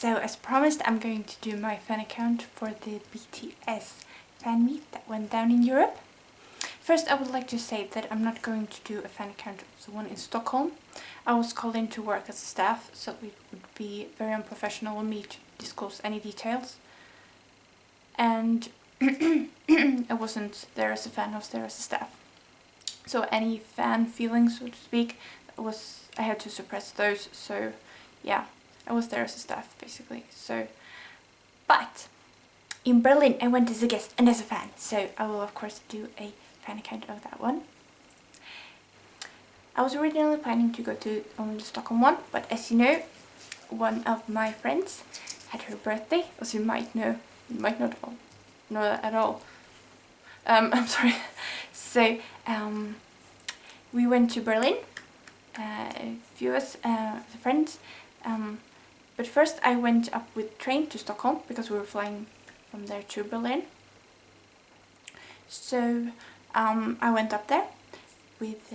So as promised, I'm going to do my fan account for the BTS fan meet that went down in Europe. First, I would like to say that I'm not going to do a fan account of the one in Stockholm. I was called in to work as a staff, so it would be very unprofessional of me to disclose any details. And I wasn't there as a fan, I was there as a staff. So any fan feelings, so to speak, I had to suppress those. So yeah, I was there as a staff basically. So, but in Berlin I went as a guest and as a fan, so I will of course do a fan account of that one. I was originally planning to go to the Stockholm one, but as you know, one of my friends had her birthday, as you might know. You might not know that at all. I'm sorry. So we went to Berlin, a few of us friends. But first I went up with train to Stockholm because we were flying from there to Berlin. So I went up there with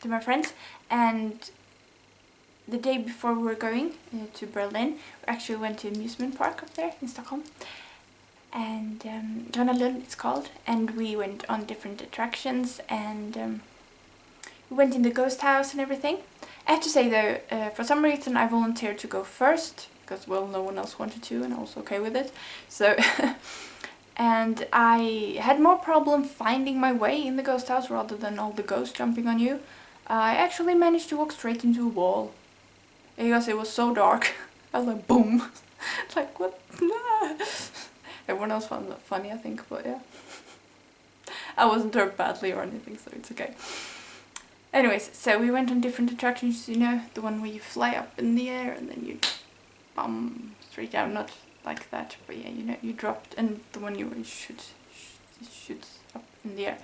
to my friends, and the day before we were going to Berlin, we actually went to an amusement park up there in Stockholm, and it's called, and we went on different attractions, and we went in the ghost house and everything. I have to say though, for some reason I volunteered to go first, because well, no one else wanted to and I was okay with it. So and I had more problem finding my way in the ghost house rather than all the ghosts jumping on you. I actually managed to walk straight into a wall because it was so dark. I was like, boom. Like, what? Everyone else found that funny, I think, but yeah. I wasn't hurt badly or anything, so it's okay. Anyways, so we went on different attractions, you know, the one where you fly up in the air and then you bum straight down, not like that, but yeah, you know, you dropped, and the one you shoots up in the air.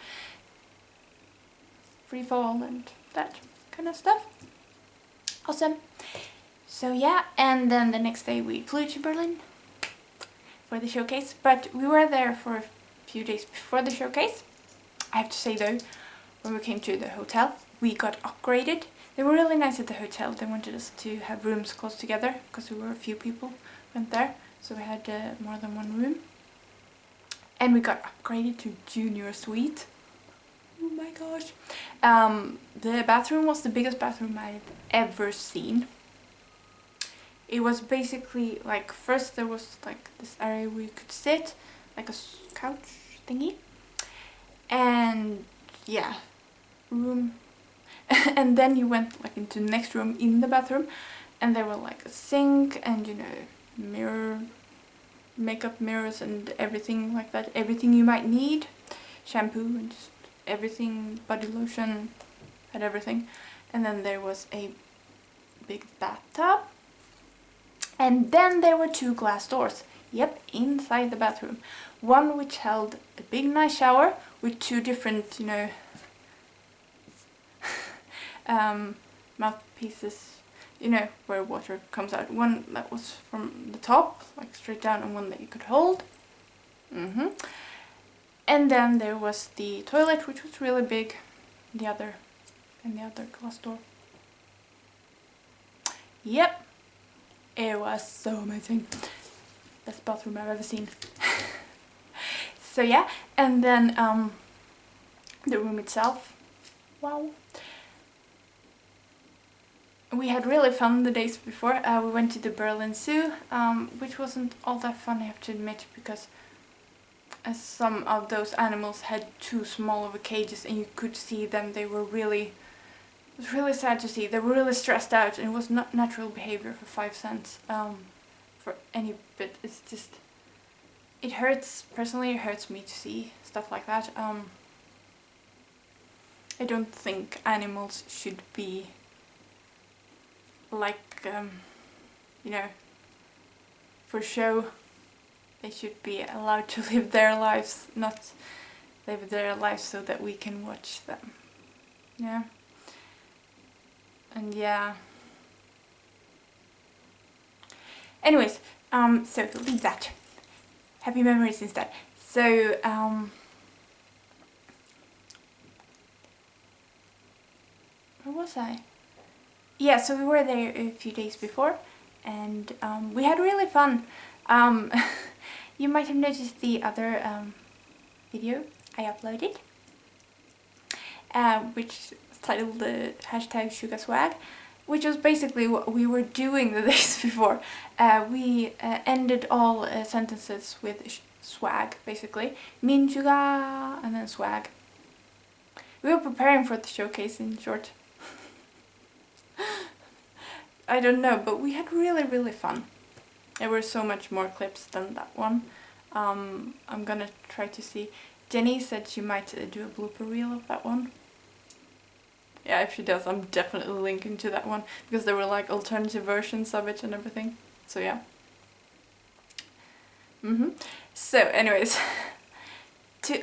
Free fall and that kind of stuff. Awesome. So yeah, and then the next day we flew to Berlin for the showcase, but we were there for a few days before the showcase. I have to say though, when we came to the hotel, we got upgraded. They were really nice at the hotel. They wanted us to have rooms close together because we were a few people went there, so we had more than one room. And we got upgraded to junior suite. Oh my gosh. The bathroom was the biggest bathroom I've ever seen. It was basically like, first there was like this area where you could sit, like a couch thingy. And yeah, room. And then you went like into the next room in the bathroom, and there were like a sink and, you know, makeup mirrors and everything like that. Everything you might need. Shampoo and just everything, body lotion and everything. And then there was a big bathtub. And then there were two glass doors. Yep, inside the bathroom. One which held a big nice shower with two different, you know, mouthpieces, you know, where water comes out. One that was from the top, like straight down, and one that you could hold. And then there was the toilet, which was really big, in the other glass door. Yep, it was so amazing. Best bathroom I've ever seen. So yeah, and then the room itself, wow. We had really fun the days before. We went to the Berlin Zoo, which wasn't all that fun, I have to admit, because some of those animals had too small of a cages and you could see them. They were really, it was really sad to see. They were really stressed out, and it was not natural behavior for 5 cents for any bit. It's just, it hurts, personally it hurts me to see stuff like that. I don't think animals should be like, you know, for show. They should be allowed to live their lives, not live their lives so that we can watch them. Yeah. And yeah. Anyways, so leave that. Happy memories instead. So, where was I? Yeah, so we were there a few days before, and we had really fun. You might have noticed the other video I uploaded, which was titled the #SugaSwag, which was basically what we were doing the days before. We ended all sentences with swag, basically. Min suga and then swag. We were preparing for the showcase, in short. I don't know, but we had really fun. There were so much more clips than that one. I'm gonna try to see. Jenny said she might do a blooper reel of that one. Yeah, if she does, I'm definitely linking to that one, because there were like alternative versions of it and everything. So yeah. So anyways,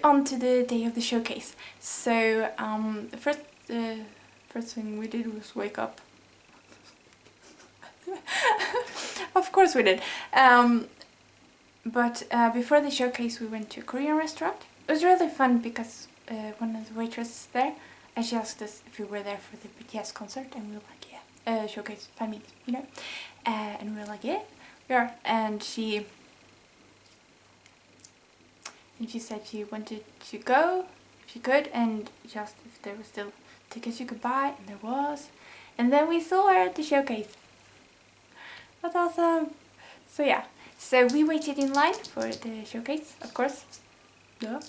on to the day of the showcase. So the first thing we did was wake up. Of course we did. But before the showcase we went to a Korean restaurant. It was really fun because one of the waitresses there, and she asked us if we were there for the BTS concert, and we were like, yeah, showcase, fan meet, you know. And we were like, yeah, we are. And she said she wanted to go if she could, and she asked if there were still tickets you could buy, and there was. And then we saw her at the showcase. That's awesome. So yeah, so we waited in line for the showcase, of course. Yeah.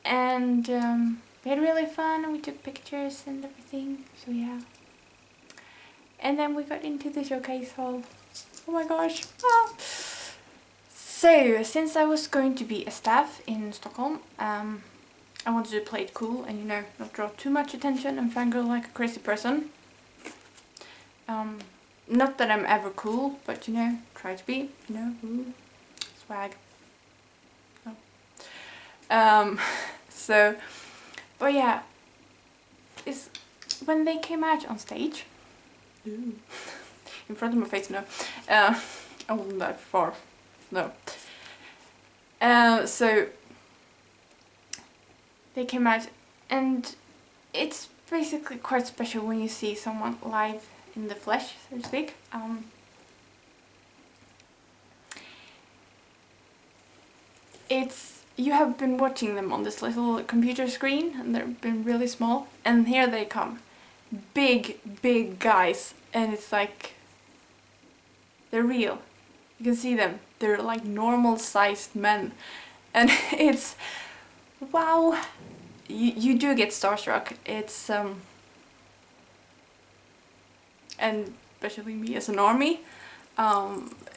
And we had really fun, and we took pictures and everything. So yeah. And then we got into the showcase hall. Oh my gosh. Ah. So since I was going to be a staff in Stockholm, I wanted to play it cool and, you know, not draw too much attention and fangirl like a crazy person. Not that I'm ever cool, but, you know, try to be, you know, swag. Oh. So, but yeah, when they came out on stage, in front of my face, no, I wasn't that far, no. So they came out, and it's basically quite special when you see someone live in the flesh, so to speak. You have been watching them on this little computer screen, and they've been really small, and here they come. Big guys, and it's like they're real. You can see them. They're like normal sized men, and it's wow. You do get starstruck. It's and especially me as an normie,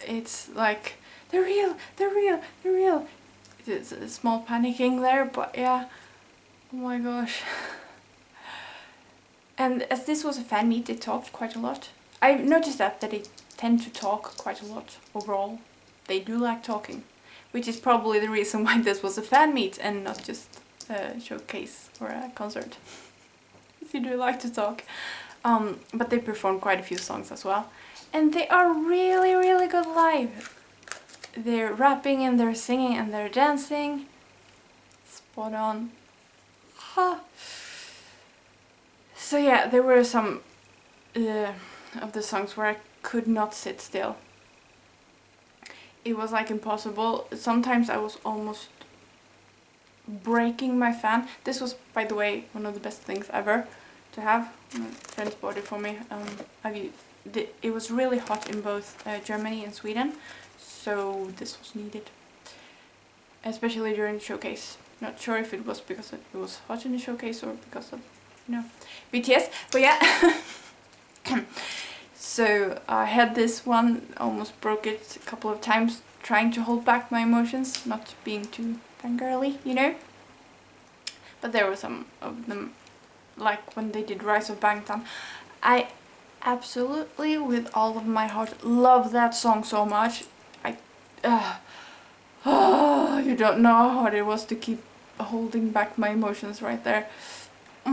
it's like they're real. It's a small panicking there, but yeah, oh my gosh. And as this was a fan meet, they talked quite a lot. I noticed that they tend to talk quite a lot overall. They do like talking, which is probably the reason why this was a fan meet and not just a showcase or a concert. Because you do like to talk. But they performed quite a few songs as well. And they are really good live. They're rapping and they're singing and they're dancing. Spot on. Ha. So yeah, there were some of the songs where I could not sit still. It was like impossible. Sometimes I was almost breaking my fan. This was, by the way, one of the best things ever to have. My friends bought it for me. It was really hot in both Germany and Sweden, so this was needed, especially during the showcase. Not sure if it was because it was hot in the showcase or because of, you know, BTS, but yeah. So I had this one, almost broke it a couple of times, trying to hold back my emotions, not being too fangirly, you know. But there were some of them, like when they did Rise of Bangtan. I absolutely, with all of my heart, love that song so much. You don't know how hard it was to keep holding back my emotions right there. They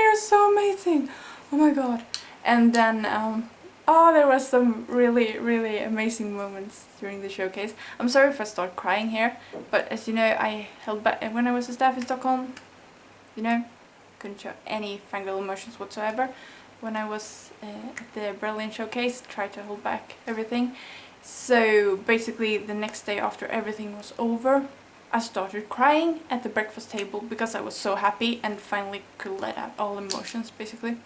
are so amazing. Oh my god. And then, there were some really amazing moments during the showcase. I'm sorry if I start crying here, but as you know, I held back when I was a staff in Stockholm. You know, couldn't show any fangirl emotions whatsoever. when I was at the Berlin Showcase, tried to hold back everything. So basically the next day after everything was over, I started crying at the breakfast table because I was so happy and finally could let out all emotions basically.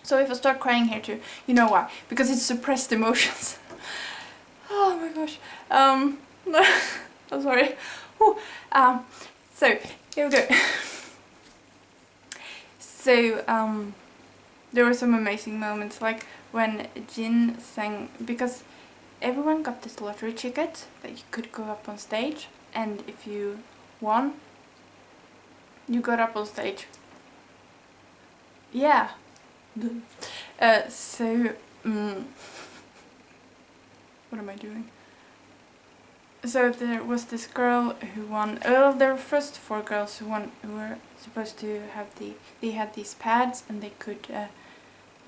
So if I start crying here too, you know why? Because it's suppressed emotions. Oh my gosh. I'm sorry. Whew. So here we go. So there were some amazing moments, like when Jin sang, because everyone got this lottery ticket that you could go up on stage, and if you won, you got up on stage. Yeah. So what am I doing? So there was this girl who won. Well, there were first 4 girls who won, who were supposed to have they had these pads and they could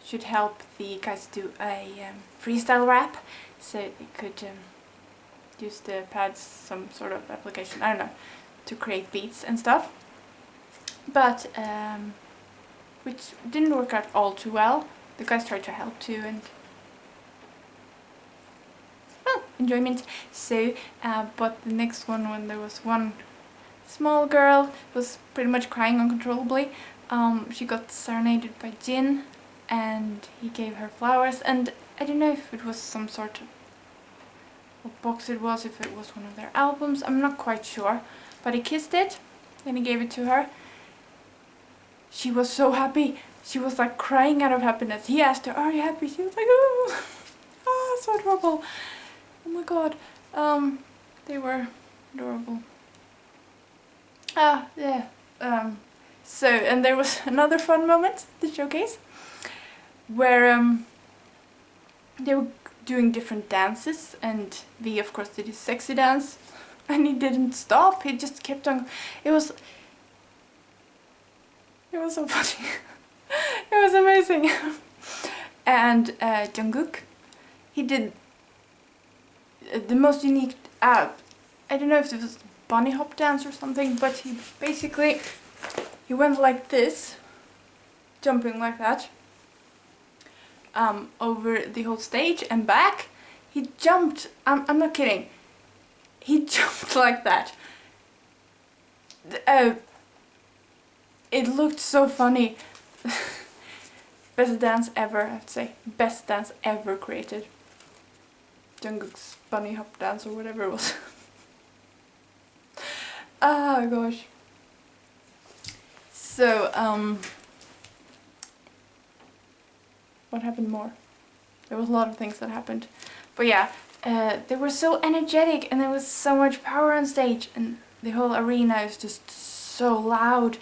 should help the guys do a freestyle rap. So they could use the pads, some sort of application, I don't know, to create beats and stuff. But which didn't work out all too well. The guys tried to help too, and enjoyment. So, but the next one, when there was one small girl was pretty much crying uncontrollably, she got serenaded by Jin, and he gave her flowers, and I don't know if it was some sort of what box it was, if it was one of their albums, I'm not quite sure, but he kissed it, then he gave it to her. She was so happy. She was like crying out of happiness. He asked her, "Are you happy?" She was like, "Oh, oh, so adorable. Oh my god." They were adorable. Yeah. So, and there was another fun moment at the showcase where they were doing different dances, and V of course did his sexy dance, and he didn't stop. He just kept on. It was so funny. It was amazing. And Jungkook, he did the most unique, I don't know if it was bunny hop dance or something, but he went like this, jumping like that, over the whole stage and back. He jumped, I'm not kidding, he jumped like that. It looked so funny. Best dance ever, I have to say. Best dance ever created. Jungkook's bunny hop dance or whatever it was. Oh gosh. So, what happened more? There was a lot of things that happened. But yeah, they were so energetic and there was so much power on stage, and the whole arena is just so loud.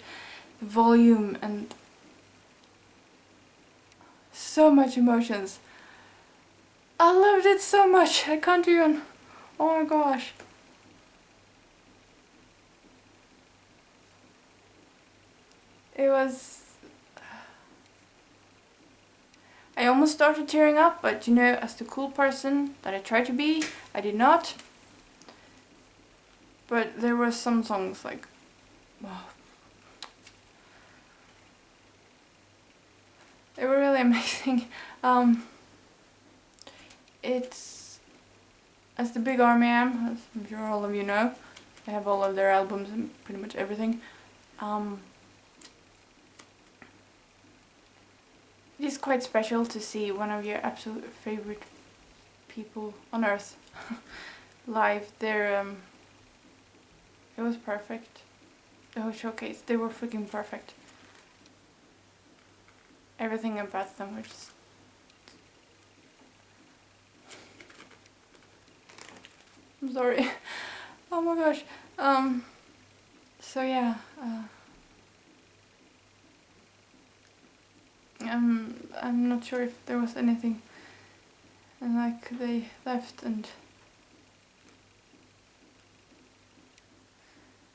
The volume and so much emotions. I loved it so much. I can't even. Oh my gosh. It was. I almost started tearing up, but you know, as the cool person that I tried to be, I did not. But there were some songs like, wow. They were really amazing. It's, as the big army I am, as I'm sure all of you know, I have all of their albums and pretty much everything. It is quite special to see one of your absolute favorite people on earth live. It was perfect. The whole showcase, they were freaking perfect. Everything about them was just... I'm sorry. Oh my gosh. So yeah. I'm not sure if there was anything, and like they left, and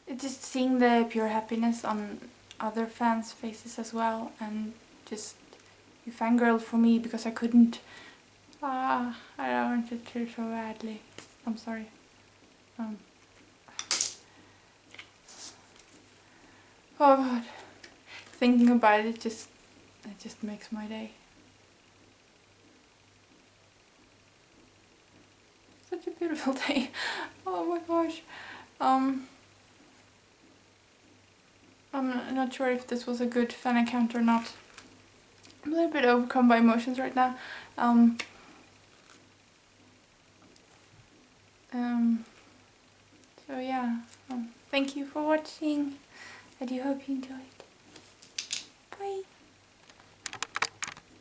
it's just seeing the pure happiness on other fans' faces as well, and just you fangirled for me because I couldn't. I wanted to so badly. I'm sorry. Oh god. Thinking about it just it just makes my day. Such a beautiful day. Oh my gosh. I'm not sure if this was a good fan account or not. I'm a little bit overcome by emotions right now. So yeah, thank you for watching. I do hope you enjoyed. Bye.